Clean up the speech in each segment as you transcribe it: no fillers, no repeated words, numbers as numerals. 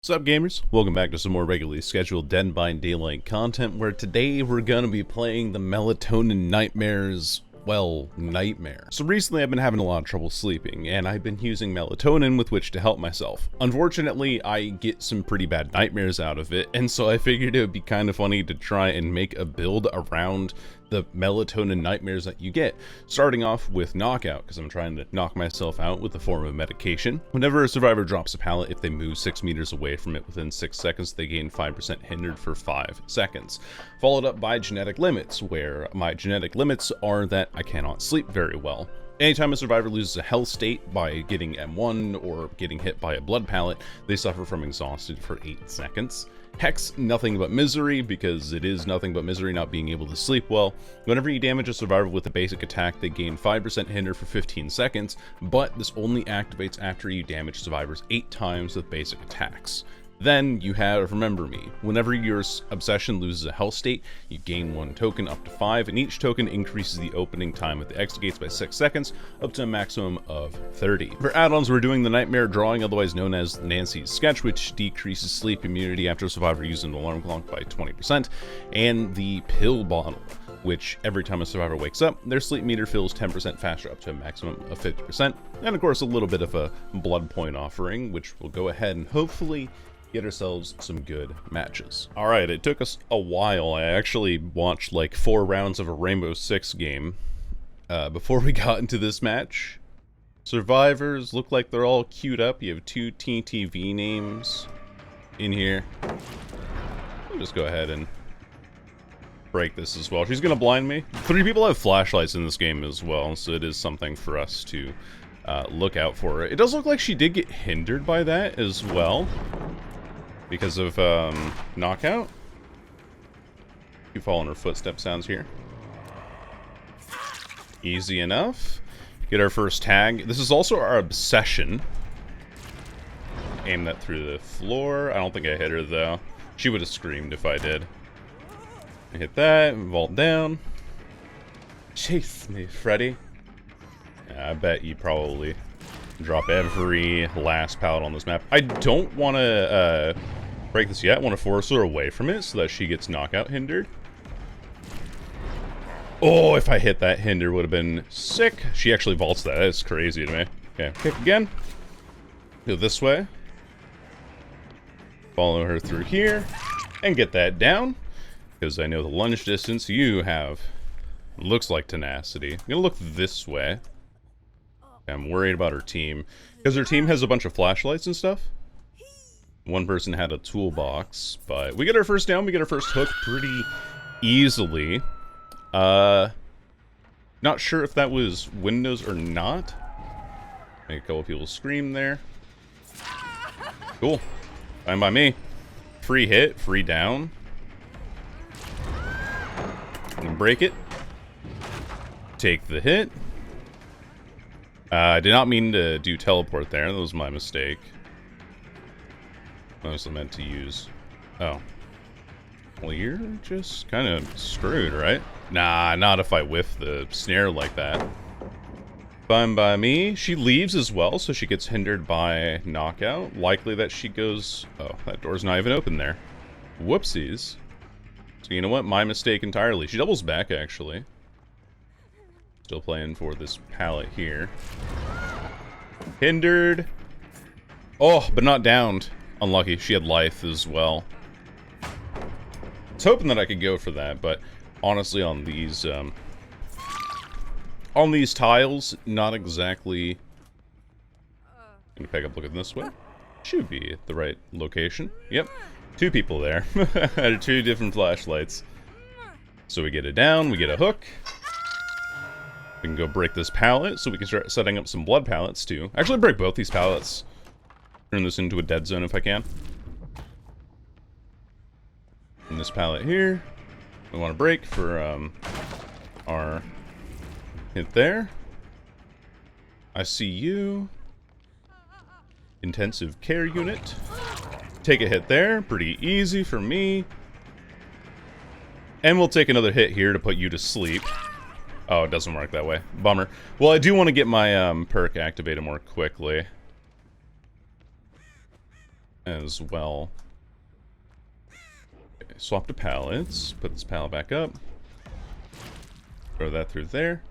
What's up, gamers? Welcome back to some more regularly scheduled Dead by Daylight content, where today we're gonna be playing the Melatonin Nightmares, well, nightmare. So recently I've been having a lot of trouble sleeping, and I've been using melatonin with which to help myself. Unfortunately, I get some pretty bad nightmares out of it, and so I figured it would be kind of funny to try and make a build around the melatonin nightmares that you get, starting off with knockout, because I'm trying to knock myself out with a form of medication. Whenever a survivor drops a pallet, if they move 6 meters away from it within 6 seconds, they gain 5% hindered for 5 seconds. Followed up by genetic limits, where my genetic limits are that I cannot sleep very well. Anytime a survivor loses a health state by getting M1 or getting hit by a blood pallet, they suffer from exhausted for 8 seconds. Hex, nothing but misery, because it is nothing but misery not being able to sleep well. Whenever you damage a survivor with a basic attack, they gain 5% hinder for 15 seconds, but this only activates after you damage survivors 8 times with basic attacks. Then you have Remember Me. Whenever your obsession loses a health state, you gain 1 token up to 5, and each token increases the opening time of the exit gates by 6 seconds, up to a maximum of 30. For add-ons, we're doing the Nightmare Drawing, otherwise known as Nancy's Sketch, which decreases sleep immunity after a survivor uses an alarm clock by 20%, and the Pill Bottle, which every time a survivor wakes up, their sleep meter fills 10% faster up to a maximum of 50%, and of course a little bit of a blood point offering, which will go ahead and hopefully get ourselves some good matches. Alright, it took us a while. I actually watched like 4 rounds of a Rainbow Six game before we got into this match. Survivors look like they're all queued up. You have 2 TTV names in here. I'll just go ahead and break this as well. She's gonna blind me. 3 people have flashlights in this game as well, so it is something for us to look out for. It does look like she did get hindered by that as well, because of knockout. You follow in her footstep sounds here. Easy enough. Get our first tag. This is also our obsession. Aim that through the floor. I don't think I hit her though. She would have screamed if I did. I hit that, vault down. Chase me, Freddy. Yeah, I bet you probably drop every last pallet on this map. I don't want to break this yet. I want to force her away from it so that she gets knockout hindered. Oh, if I hit that hinder would have been sick. She actually vaults that. That is crazy to me. Okay, kick again. Go this way. Follow her through here and get that down, because I know the lunge distance you have looks like tenacity. I'm gonna look this way. I'm worried about her team, because her team has a bunch of flashlights and stuff. One person had a toolbox, but we get our first down, we get our first hook pretty easily. Not sure if that was Windows or not. Make a couple people scream there. Cool. Fine by me. Free hit, free down. And break it. Take the hit. I did not mean to do teleport there. That was my mistake. I was meant to use... Oh. Well, you're just kind of screwed, right? Nah, not if I whiff the snare like that. Fine by me. She leaves as well, so she gets hindered by knockout. Likely that she goes... Oh, that door's not even open there. Whoopsies. So you know what? My mistake entirely. She doubles back, actually. Still playing for this pallet here. Hindered. Oh, but not downed. Unlucky. She had life as well. I was hoping that I could go for that, but honestly on these tiles, not exactly. Gonna pick up looking this way. Should be at the right location. Yep. 2 people there. 2 different flashlights. So we get it down, we get a hook. We can go break this pallet, so we can start setting up some blood pallets, too. Actually, break both these pallets. Turn this into a dead zone if I can. And this pallet here, we want to break for our hit there. I see you. Intensive care unit. Take a hit there. Pretty easy for me. And we'll take another hit here to put you to sleep. Oh, it doesn't work that way. Bummer. Well, I do want to get my perk activated more quickly. as well. Okay, swap to pallets. Put this pallet back up. Throw that through there.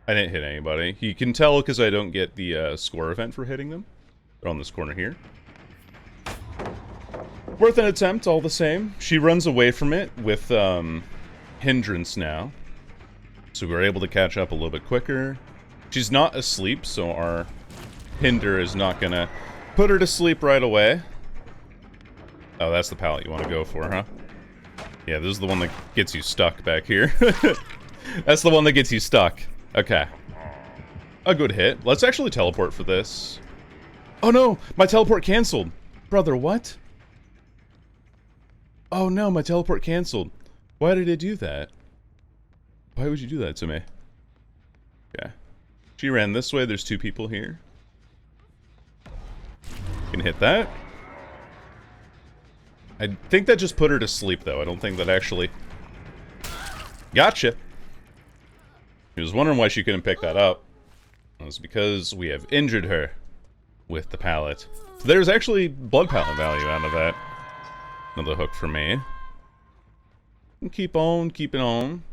I didn't hit anybody. You can tell because I don't get the score event for hitting them. They're on this corner here. Worth an attempt, all the same. She runs away from it with hindrance now. So we're able to catch up a little bit quicker. She's not asleep, so our hinder is not going to put her to sleep right away. Oh, that's the pallet you want to go for, huh? Yeah, this is the one that gets you stuck back here. That's the one that gets you stuck. Okay. A good hit. Let's actually teleport for this. Oh no! My teleport canceled! Brother, what? Oh no, my teleport canceled. Why did it do that? Why would you do that to me? Okay. She ran this way. There's two people here. Can hit that. I think that just put her to sleep, though. I don't think that actually... Gotcha! She was wondering why she couldn't pick that up. It was because we have injured her with the pallet. So there's actually blood pallet value out of that. Another hook for me. And keep on, keep it on.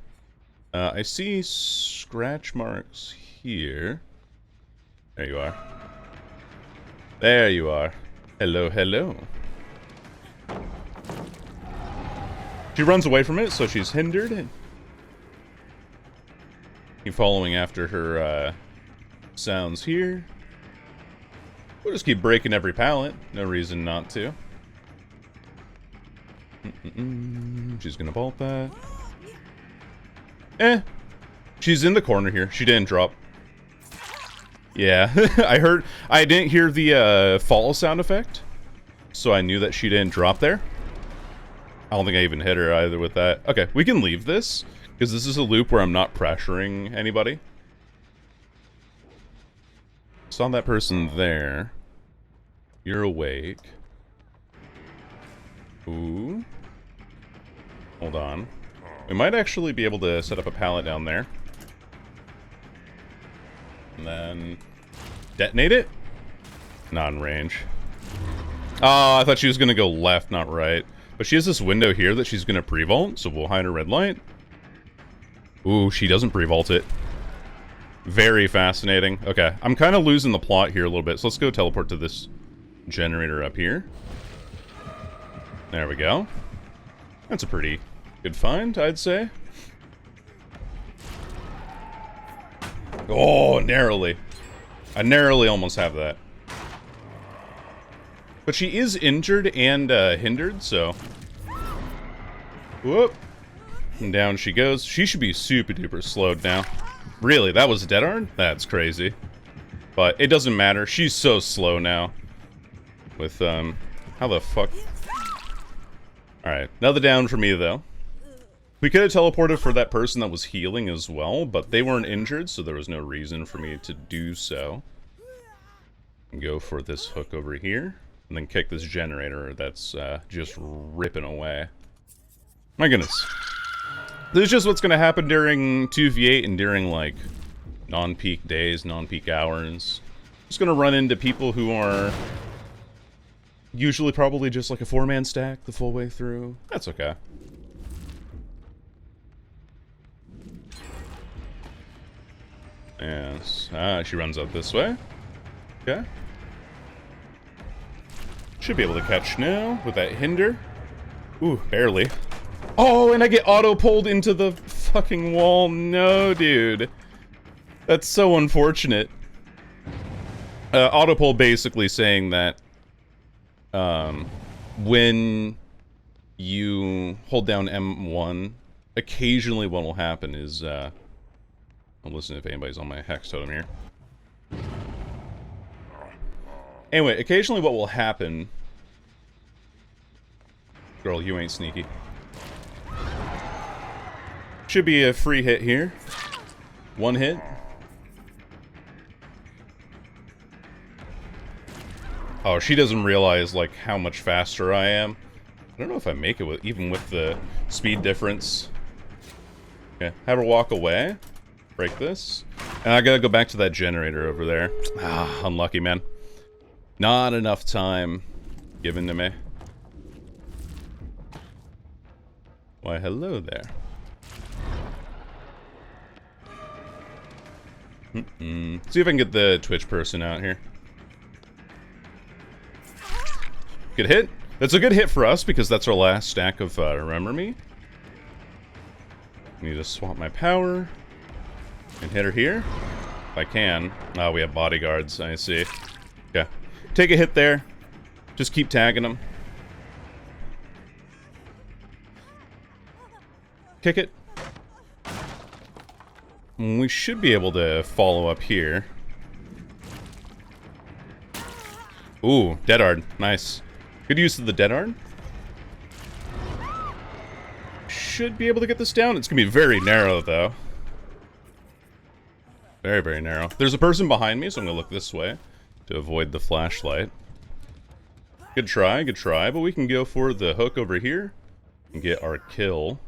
I see scratch marks here. There you are. There you are. Hello, hello. She runs away from it, so she's hindered. Keep following after her sounds here. We'll just keep breaking every pallet. No reason not to. She's gonna bolt that. She's in the corner here. She didn't drop. Yeah, I didn't hear the fall sound effect, so I knew that she didn't drop there. I don't think I even hit her either with that. Okay, we can leave this, because this is a loop where I'm not pressuring anybody. Saw that person there. You're awake. Ooh. Hold on. We might actually be able to set up a pallet down there. And then... detonate it? Not in range. Oh, I thought she was going to go left, not right. But she has this window here that she's going to pre-vault, so we'll hide her red light. Ooh, she doesn't pre-vault it. Very fascinating. Okay, I'm kind of losing the plot here a little bit, so let's go teleport to this generator up here. There we go. That's a pretty good find, I'd say. Oh, narrowly. I narrowly almost have that. But she is injured and hindered, so... Whoop. And down she goes. She should be super duper slowed now. Really, that was dead arm? That's crazy. But it doesn't matter. She's so slow now. With, how the fuck... Alright, another down for me, though. We could have teleported for that person that was healing as well, but they weren't injured, so there was no reason for me to do so. Go for this hook over here, and then kick this generator that's just ripping away. My goodness. This is just what's going to happen during 2v8 and during, like, non-peak days, non-peak hours. Just going to run into people who are... usually probably just like a 4-man stack the full way through. That's okay. Yes. Ah, she runs up this way. Okay. Should be able to catch now with that hinder. Ooh, barely. Oh, and I get auto-pulled into the fucking wall. No, dude. That's so unfortunate. Auto-pull basically saying that when you hold down M1, occasionally what will happen is, I'll listen if anybody's on my hex totem here. Anyway, occasionally what will happen... Girl, you ain't sneaky. Should be a free hit here. One hit. Oh, she doesn't realize, like, how much faster I am. I don't know if I make it with, even with the speed difference. Okay, have her walk away. Break this. And I gotta go back to that generator over there. Ah, unlucky, man. Not enough time given to me. Why, hello there. See if I can get the Twitch person out here. Good hit. That's a good hit for us because that's our last stack of Remember Me. Need to swap my power and hit her here if I can. Oh, we have bodyguards. I see. Okay, take a hit there. Just keep tagging them. Kick it. We should be able to follow up here. Ooh, dead hard. Nice. Good use of the dead hard. Should be able to get this down. It's gonna be very narrow, though. Very, very narrow. There's a person behind me, so I'm gonna look this way to avoid the flashlight. Good try, but we can go for the hook over here and get our kill.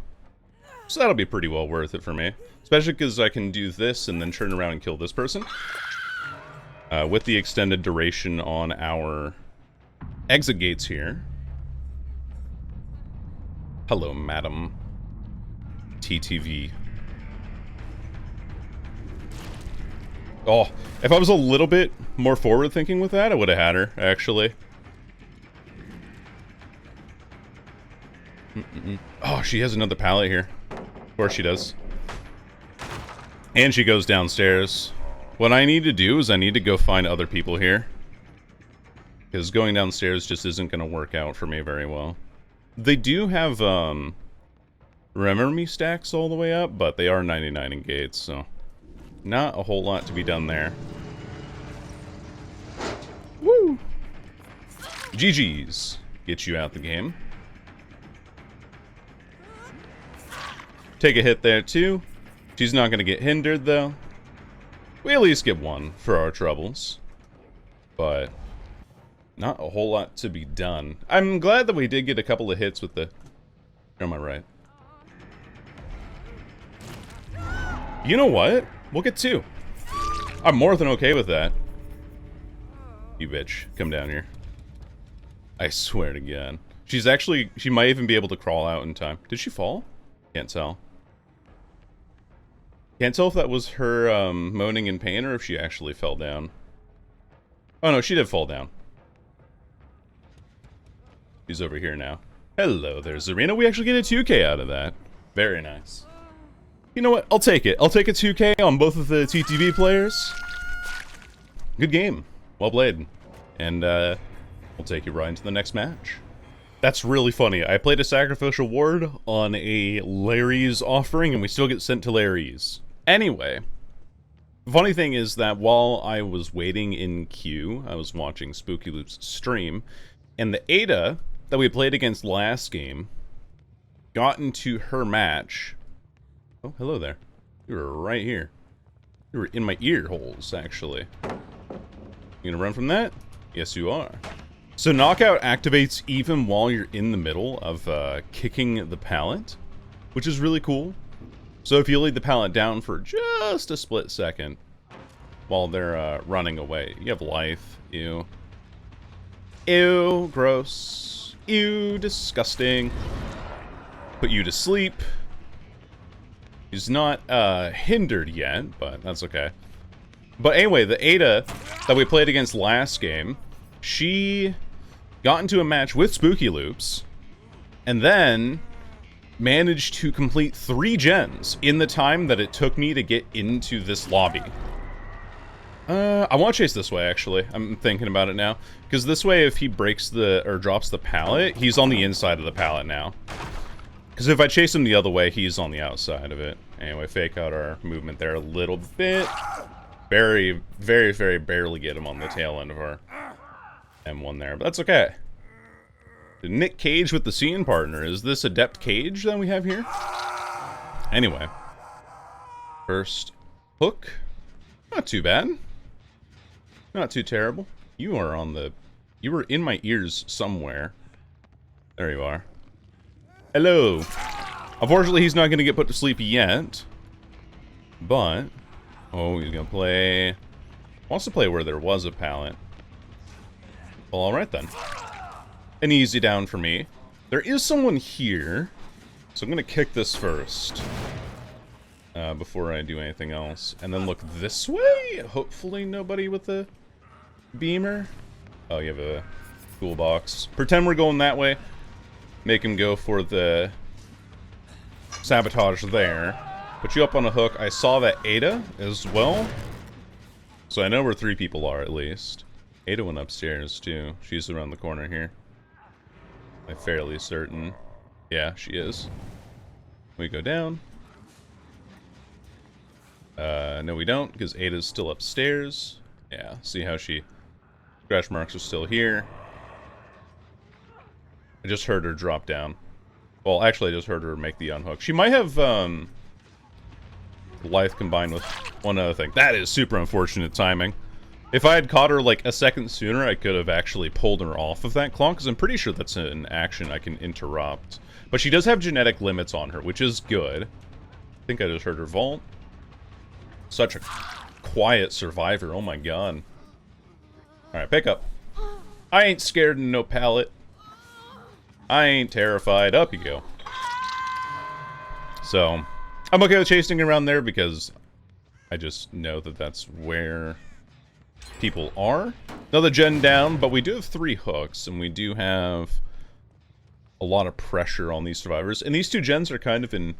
So that'll be pretty well worth it for me. Especially because I can do this and then turn around and kill this person. With the extended duration on our exit gates here. Hello, madam. TTV. Oh, if I was a little bit more forward-thinking with that, I would have had her, actually. Oh, she has another pallet here. Of course she does. And she goes downstairs. What I need to do is I need to go find other people here. Because going downstairs just isn't going to work out for me very well. They do have, Remember Me stacks all the way up, but they are 99 in gates, so... not a whole lot to be done there. Woo! GG's. Get you out the game. Take a hit there, too. She's not going to get hindered, though. We at least get one for our troubles. But not a whole lot to be done. I'm glad that we did get a couple of hits with the... Am I right? You know what? We'll get two. I'm more than okay with that. You bitch. Come down here. I swear to God. She's actually... she might even be able to crawl out in time. Did she fall? Can't tell. Can't tell if that was her moaning in pain or if she actually fell down. Oh no, she did fall down. She's over here now. Hello there, Zarina. We actually get a 2K out of that. Very nice. You know what? I'll take it. I'll take a 2K on both of the TTV players. Good game. Well played. And we'll take you right into the next match. That's really funny. I played a sacrificial ward on a Lery's offering and we still get sent to Lery's. Anyway, the funny thing is that while I was waiting in queue, I was watching Spooky Loop's stream, and the Ada that we played against last game got into her match. Oh, hello there. You were right here. You were in my ear holes, actually. You gonna run from that? Yes, you are. So knockout activates even while you're in the middle of kicking the pallet, which is really cool. So if you lead the pallet down for just a split second while they're running away, you have life. Ew. Ew, gross. Ew, disgusting. Put you to sleep. He's not hindered yet, but that's okay. But anyway, the Ada that we played against last game, she got into a match with Spooky Loops, and then managed to complete 3 gens in the time that it took me to get into this lobby. I want to chase this way, actually. I'm thinking about it now. Because this way, if he breaks the, or drops the pallet, he's on the inside of the pallet now. Because if I chase him the other way, he's on the outside of it. Anyway, fake out our movement there a little bit. Very, very, very barely get him on the tail end of our M1 there, but that's okay. Nick Cage with the scene partner. Is this Adept Cage that we have here? Anyway. First hook. Not too bad. Not too terrible. You are on the... you were in my ears somewhere. There you are. Hello. Unfortunately, he's not going to get put to sleep yet. But... oh, he's going to play... wants to play where there was a pallet. Well, alright then. an easy down for me. There is someone here, so I'm gonna kick this first. Before I do anything else. And then look this way? Hopefully nobody with a beamer. Oh, you have a toolbox. Pretend we're going that way. Make him go for the sabotage there. Put you up on a hook. I saw that Ada as well. So I know where 3 people are at least. Ada went upstairs too. She's around the corner here. I'm fairly certain. Yeah, she is. We go down. No we don't, because Ada's still upstairs. Yeah, see how she... Scratch marks are still here. I just heard her drop down. Well, actually I just heard her make the unhook. She might have, life combined with one other thing. That is super unfortunate timing. If I had caught her, like, a second sooner, I could have actually pulled her off of that clonk, because I'm pretty sure that's an action I can interrupt. But she does have genetic limits on her, which is good. I think I just heard her vault. Such a quiet survivor, oh my god. Alright, pick up. I ain't scared of no pallet. I ain't terrified. Up you go. So, I'm okay with chasing around there because I just know that that's where people are. Another gen down, but we do have 3 hooks, and we do have a lot of pressure on these survivors. And these 2 gens are kind of in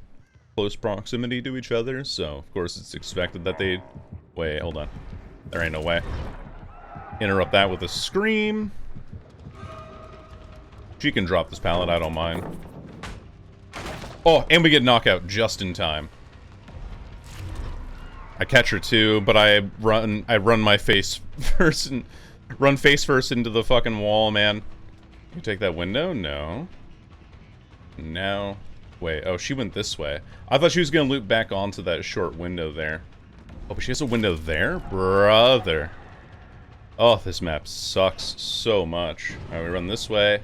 close proximity to each other, so of course it's expected that they... Wait, hold on. There ain't no way. Interrupt that with a scream. She can drop this pallet, I don't mind. Oh, and we get knockout just in time. I catch her too, but I run my face first and run face first into the fucking wall, man. You take that window? No. Now, wait, oh, she went this way. I thought she was gonna loop back onto that short window there. Oh, but she has a window there? Brother. Oh, this map sucks so much. Alright, we run this way.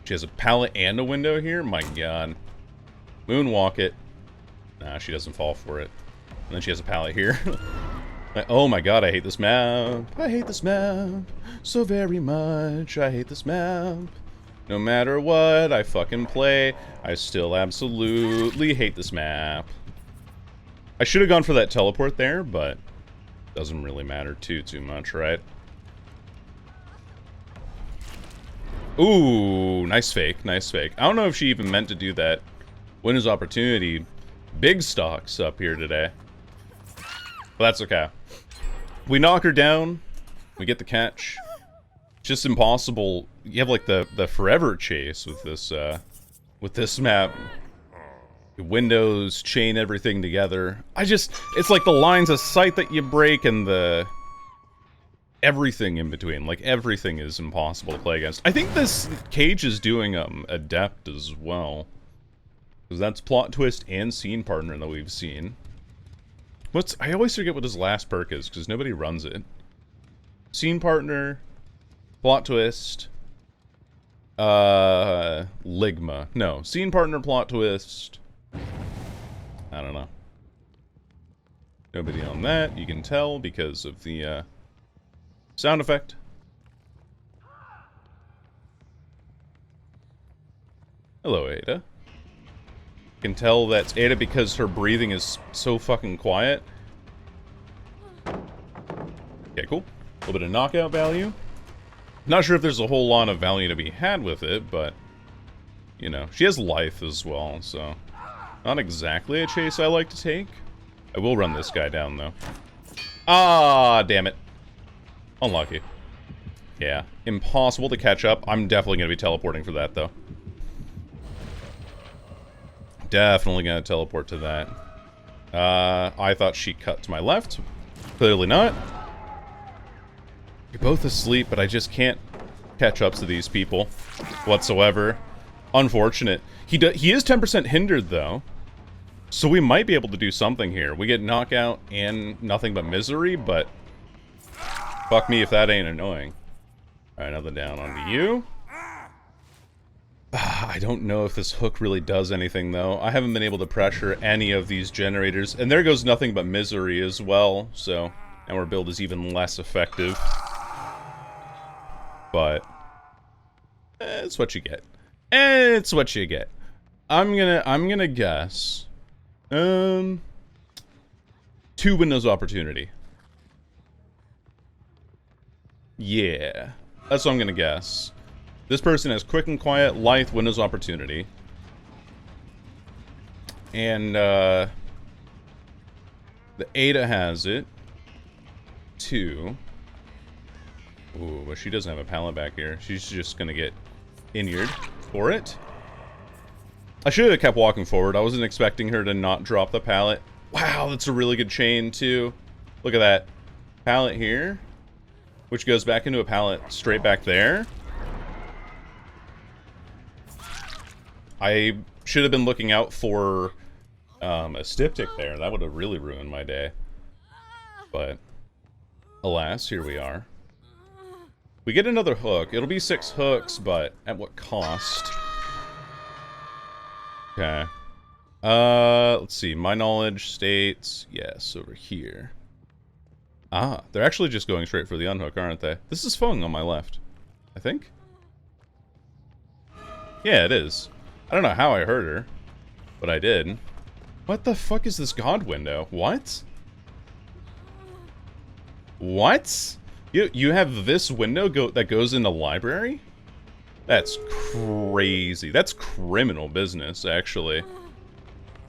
She has a pallet and a window here? My god. Moonwalk it. Nah, she doesn't fall for it. And then she has a pallet here. Oh my god, I hate this map. I hate this map so very much. I hate this map. No matter what I fucking play, I still absolutely hate this map. I should have gone for that teleport there, but doesn't really matter too much, right? Ooh, nice fake, nice fake. I don't know if she even meant to do that. Winner's opportunity. Big stocks up here today. But that's okay. We knock her down. We get the catch. It's just impossible. You have like the forever chase with this map. Windows chain everything together. It's like the lines of sight that you break and the everything in between. Like everything is impossible to play against. I think this cage is doing adept as well. Because that's plot twist and scene partner that we've seen. I always forget what his last perk is because nobody runs it. Scene partner, plot twist, Ligma. No, scene partner, plot twist. I don't know. Nobody on that, you can tell because of the sound effect. Hello, Ada. You can tell that's Ada because her breathing is so fucking quiet. Okay, cool. A little bit of knockout value. Not sure if there's a whole lot of value to be had with it, but you know, she has life as well, so not exactly a chase I like to take. I will run this guy down, though. Ah, damn it. Unlucky. Yeah, impossible to catch up. I'm definitely going to be teleporting for that, though. Definitely going to teleport to that. I thought she cut to my left. Clearly not. You're both asleep, but I just can't catch up to these people whatsoever. Unfortunate. He is 10% hindered, though. So we might be able to do something here. We get knockout and nothing but misery, but fuck me if that ain't annoying. Alright, another down onto you. I don't know if this hook really does anything, though. I haven't been able to pressure any of these generators. And there goes nothing but misery as well, so our build is even less effective. But It's what you get. It's what you get. I'm gonna guess. 2 windows opportunity. Yeah. That's what I'm gonna guess. This person has quick and quiet, lithe, windows opportunity. And, the Ada has it. 2. Ooh, but she doesn't have a pallet back here. She's just gonna get inured for it. I should have kept walking forward. I wasn't expecting her to not drop the pallet. Wow, that's a really good chain, too. Look at that. Pallet here, which goes back into a pallet straight back there. I should have been looking out for a styptic there. That would have really ruined my day. But, alas, here we are. We get another hook. It'll be 6 hooks, but at what cost? Okay. Let's see. My knowledge states... Yes, over here. Ah, they're actually just going straight for the unhook, aren't they? This is Fung on my left. I think? Yeah, it is. I don't know how I heard her, but I did. What the fuck is this god window? What? What? You have this window that goes in the library? That's crazy. That's criminal business, actually.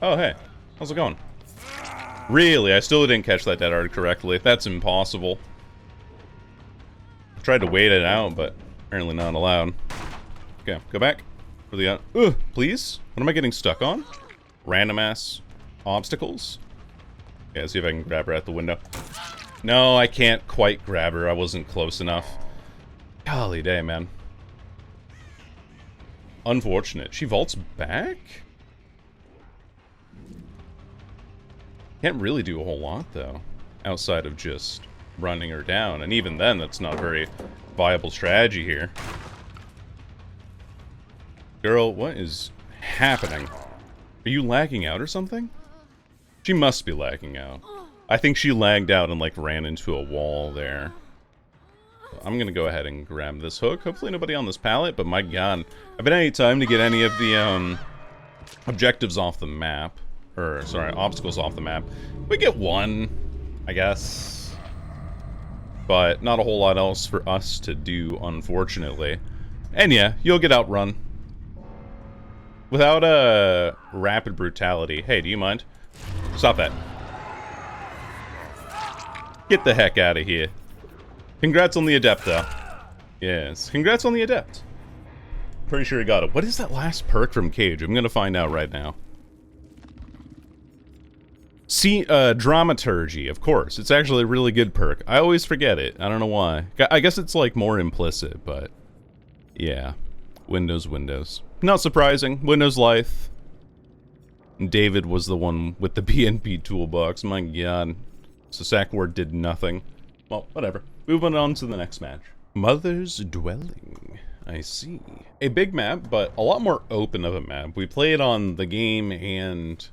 Oh, hey. How's it going? Really? I still didn't catch that dead art correctly. That's impossible. I tried to wait it out, but apparently not allowed. Okay, go back. For the please? What am I getting stuck on? Random ass obstacles? Okay, let's see if I can grab her at the window. No, I can't quite grab her. I wasn't close enough. Golly day, man. Unfortunate. She vaults back? Can't really do a whole lot, though. Outside of just running her down. And even then, that's not a very viable strategy here. Girl, what is happening? Are you lagging out or something? She must be lagging out. I think she lagged out and, like, ran into a wall there. So I'm gonna go ahead and grab this hook. Hopefully nobody on this pallet, but my god. I've been any time to get any of the, objectives off the map. Or, sorry, obstacles off the map. We get 1, I guess. But not a whole lot else for us to do, unfortunately. And yeah, you'll get outrun. Without a rapid brutality. Hey, do you mind? Stop that. Get the heck out of here. Congrats on the Adept, though. Yes, congrats on the Adept. Pretty sure he got it. What is that last perk from Cage? I'm gonna find out right now. See, Dramaturgy, of course. It's actually a really good perk. I always forget it. I don't know why. I guess it's, like, more implicit, but... Yeah. Windows. Not surprising. Windows Life. David was the one with the BNP toolbox. My god. So Sackward did nothing. Well, whatever. Moving on to the next match. Mother's Dwelling. I see. A big map, but a lot more open of a map. We played on the game and...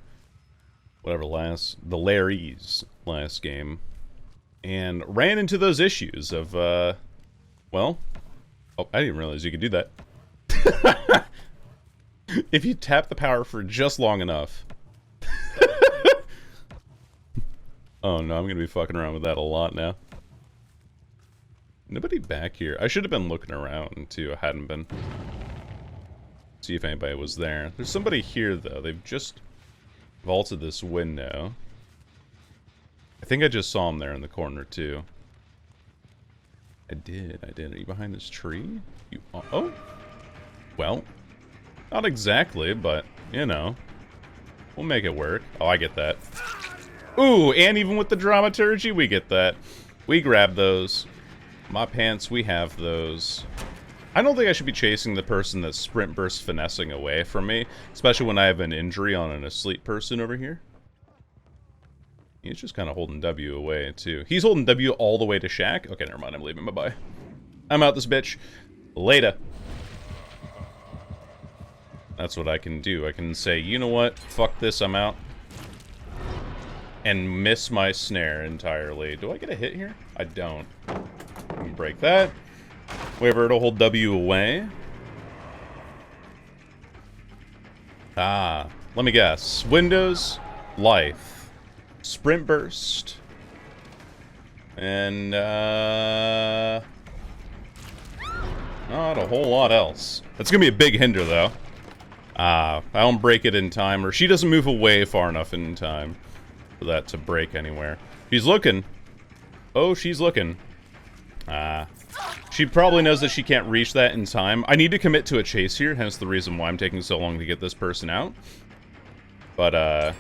whatever the Lery's last game. And ran into those issues of, well... Oh, I didn't realize you could do that. If you tap the power for just long enough. Oh no, I'm gonna be fucking around with that a lot now. Nobody back here. I should have been looking around too. I hadn't been. See if anybody was there. There's somebody here though. They've just vaulted this window. I think I just saw him there in the corner too. I did. Are you behind this tree? You. Oh. Well. Not exactly, but, you know. We'll make it work. Oh, I get that. Ooh, and even with the Dramaturgy, we get that. We grab those. My pants, we have those. I don't think I should be chasing the person that's sprint burst finessing away from me. Especially when I have an injury on an asleep person over here. He's just kind of holding W away, too. He's holding W all the way to Shaq. Okay, never mind. I'm leaving. Bye-bye. I'm out this bitch. Later. That's what I can do. I can say, you know what? Fuck this, I'm out. And miss my snare entirely. Do I get a hit here? I don't. I can break that. Wait for her to hold W away. Ah, let me guess. Windows, life, sprint burst, and, not a whole lot else. That's gonna be a big hinder, though. I don't break it in time, or she doesn't move away far enough in time for that to break anywhere. She's looking. Oh, she's looking. She probably knows that she can't reach that in time. I need to commit to a chase here, hence the reason why I'm taking so long to get this person out. But,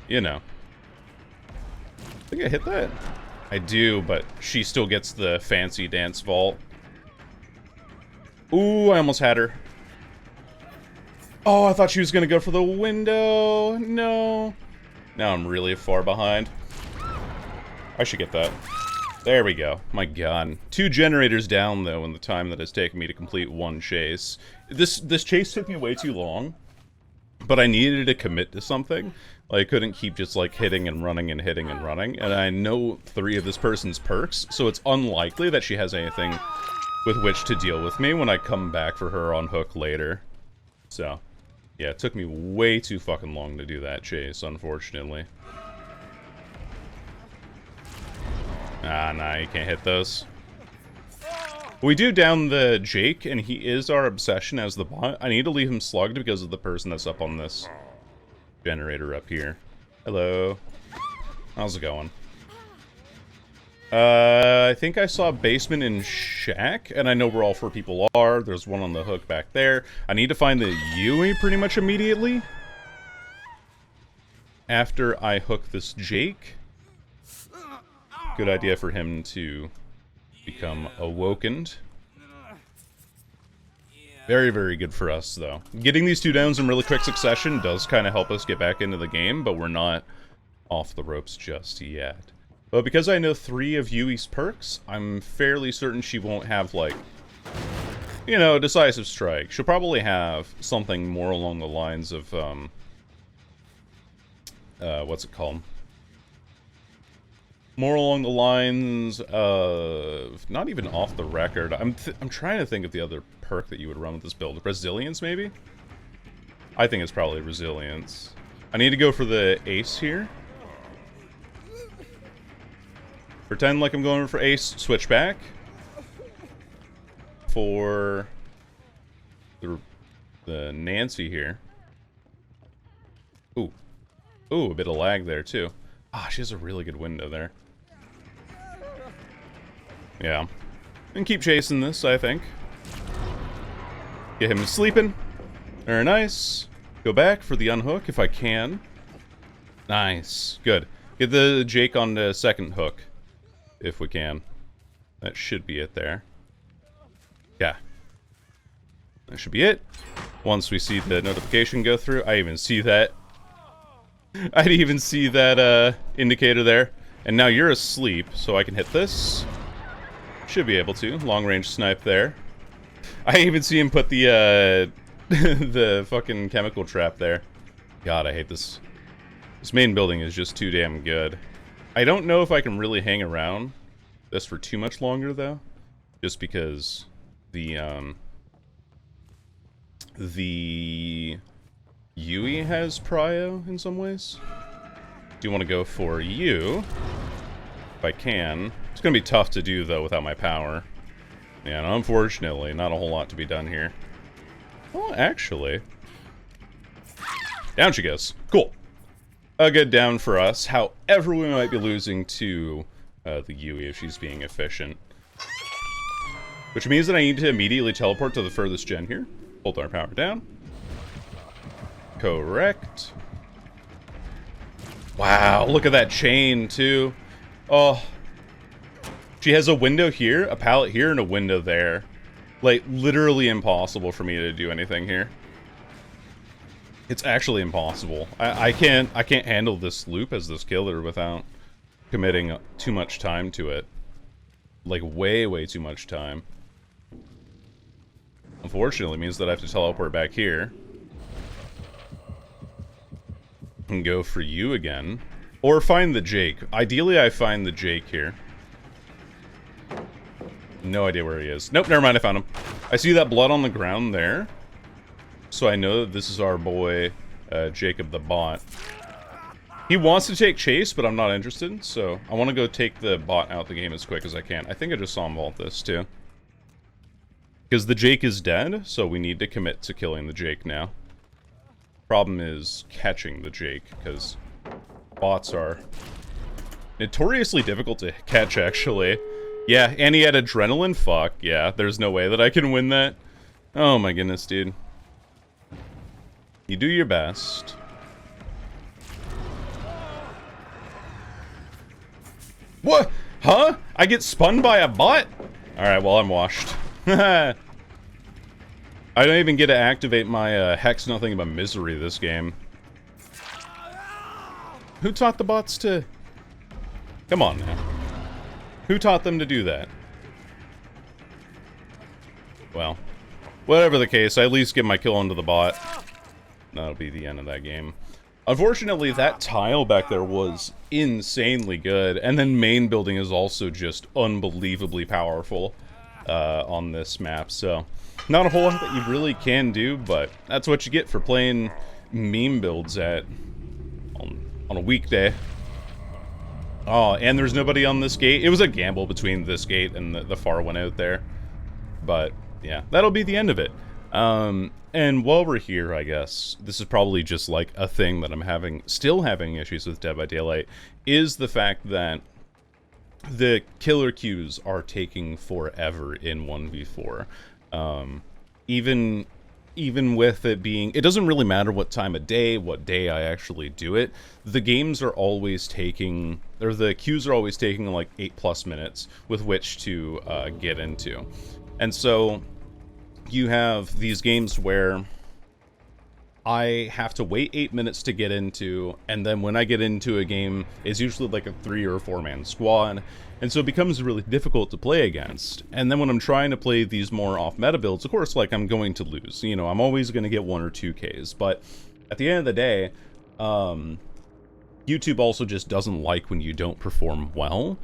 you know. I think I hit that. I do, but she still gets the fancy dance vault. Ooh, I almost had her. Oh, I thought she was gonna go for the window. No. Now I'm really far behind. I should get that. There we go. My god. 2 generators down, though, in the time that it's taken me to complete 1 chase. This chase took me way too long, but I needed to commit to something. Like, I couldn't keep just, like, hitting and running and hitting and running, and I know 3 of this person's perks, so it's unlikely that she has anything with which to deal with me when I come back for her on hook later. So, yeah, it took me way too fucking long to do that chase, unfortunately. Ah, nah, you can't hit those. We do down the Jake, and he is our obsession as the bot. I need to leave him slugged because of the person that's up on this generator up here. Hello. How's it going? I think I saw basement in shack, and I know where all 4 people are. There's one on the hook back there. I need to find the Yui pretty much immediately after I hook this Jake. Good idea for him to become awakened. Very, very good for us, though. Getting these 2 downs in really quick succession does kind of help us get back into the game, but we're not off the ropes just yet. But because I know 3 of Yui's perks, I'm fairly certain she won't have, like, you know, decisive strike. She'll probably have something more along the lines of, what's it called? More along the lines of, not even off the record. I'm trying to think of the other perk that you would run with this build. Resilience, maybe? I think it's probably Resilience. I need to go for the Ace here. Pretend like I'm going for Ace, switch back. For the Nancy here. Ooh. Ooh, a bit of lag there, too. Ah, she has a really good window there. Yeah. And keep chasing this, I think. Get him sleeping. Very nice. Go back for the unhook if I can. Nice. Good. Get the Jake on the second hook. If we can. That should be it there. Yeah. That should be it. Once we see the notification go through. I even see that. I'd even see that indicator there. And now you're asleep, so I can hit this. Should be able to. Long range snipe there. I even see him put the the fucking chemical trap there. God, I hate this. This main building is just too damn good. I don't know if I can really hang around this for too much longer, though. Just because the Yui has prio in some ways. Do want to go for you, if I can. It's going to be tough to do, though, without my power. Yeah, and unfortunately, not a whole lot to be done here. Well, actually. Down she goes. Cool. A good down for us. However, we might be losing to the Yui if she's being efficient. Which means that I need to immediately teleport to the furthest gen here. Hold our power down. Correct. Wow, look at that chain, too. Oh. She has a window here, a pallet here, and a window there. Like, literally impossible for me to do anything here. It's actually impossible. I can't handle this loop as this killer without committing too much time to it. Like, way, way too much time. Unfortunately, it means that I have to teleport back here. And go for you again. Or find the Jake. Ideally, I find the Jake here. No idea where he is. Nope, never mind, I found him. I see that blood on the ground there. So I know that this is our boy, Jacob the bot. He wants to take chase, but I'm not interested, so I want to go take the bot out the game as quick as I can. I think I just saw him vault this, too. Because the Jake is dead, so we need to commit to killing the Jake now. Problem is catching the Jake, because bots are notoriously difficult to catch, actually. Yeah, and he had adrenaline? Fuck, yeah, there's no way that I can win that. Oh my goodness, dude. You do your best. What? Huh? I get spun by a bot? Alright, well, I'm washed. I don't even get to activate my Hex Nothing But Misery this game. Who taught the bots to... Come on now. Who taught them to do that? Well, whatever the case, I at least get my kill onto the bot. That'll be the end of that game. Unfortunately, that tile back there was insanely good, and then main building is also just unbelievably powerful on this map, so not a whole lot that you really can do, but that's what you get for playing meme builds on a weekday. Oh, and there's nobody on this gate. It was a gamble between this gate and the far one out there, but yeah, that'll be the end of it. And while we're here, I guess, this is probably just like a thing that I'm still having issues with Dead by Daylight, is the fact that the killer queues are taking forever in 1v4. Even with it being, it doesn't really matter what time of day, what day I actually do it, the games are always taking, or the queues are always taking like 8+ minutes with which to get into. And so you have these games where I have to wait 8 minutes to get into, and then when I get into a game, it's usually like a 3 or 4 man squad, and so it becomes really difficult to play against. And then when I'm trying to play these more off-meta builds, of course, like, I'm going to lose. You know, I'm always going to get 1 or 2 Ks, but at the end of the day, YouTube also just doesn't like when you don't perform well.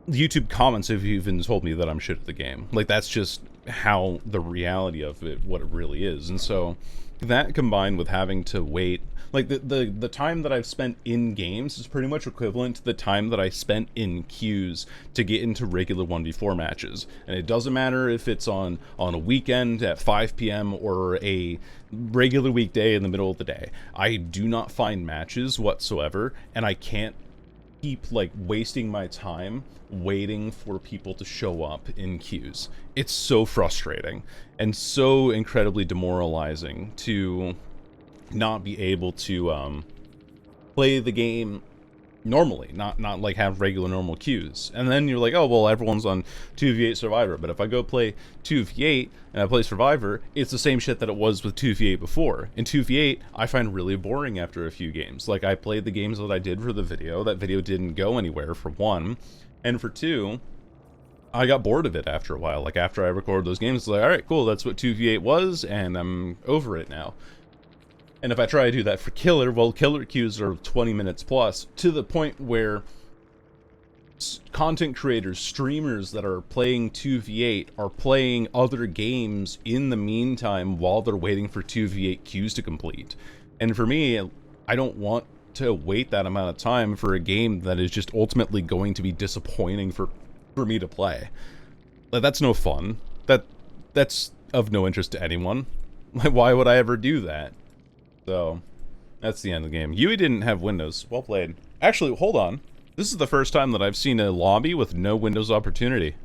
YouTube comments have even told me that I'm shit at the game. Like, that's just how the reality of it, what it really is. And so that combined with having to wait, like the time that I've spent in games is pretty much equivalent to the time that I spent in queues to get into regular 1v4 matches. And it doesn't matter if it's on a weekend at 5 p.m. or a regular weekday in the middle of the day. I do not find matches whatsoever, and I can't keep like wasting my time waiting for people to show up in queues. It's so frustrating and so incredibly demoralizing to not be able to play the game normally, not like have regular normal queues. And then you're like, oh well, everyone's on 2v8 Survivor, but if I go play 2v8 and I play Survivor, it's the same shit that it was with 2v8 before. In 2v8, I find really boring after a few games. Like, I played the games that I did for the video, that video didn't go anywhere, for one, and for two, I got bored of it after a while. Like, after I recorded those games, it's like, alright, cool, that's what 2v8 was, and I'm over it now. And if I try to do that for killer, well, killer queues are 20 minutes plus, to the point where content creators, streamers that are playing 2v8 are playing other games in the meantime while they're waiting for 2v8 queues to complete. And for me, I don't want to wait that amount of time for a game that is just ultimately going to be disappointing for me to play. Like, that's no fun. That's of no interest to anyone. Like, why would I ever do that? So, that's the end of the game. Yui didn't have windows. Well played. Actually, hold on. This is the first time that I've seen a lobby with no windows opportunity.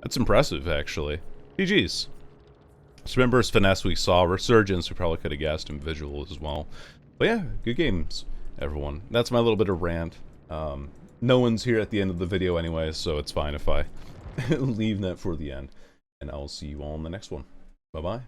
That's impressive, actually. GG's. Swimburst, Finesse we saw. Resurgence we probably could have guessed, and Visual as well. But yeah, good games, everyone. That's my little bit of rant. No one's here at the end of the video anyway, so it's fine if I leave that for the end. And I'll see you all in the next one. Bye-bye.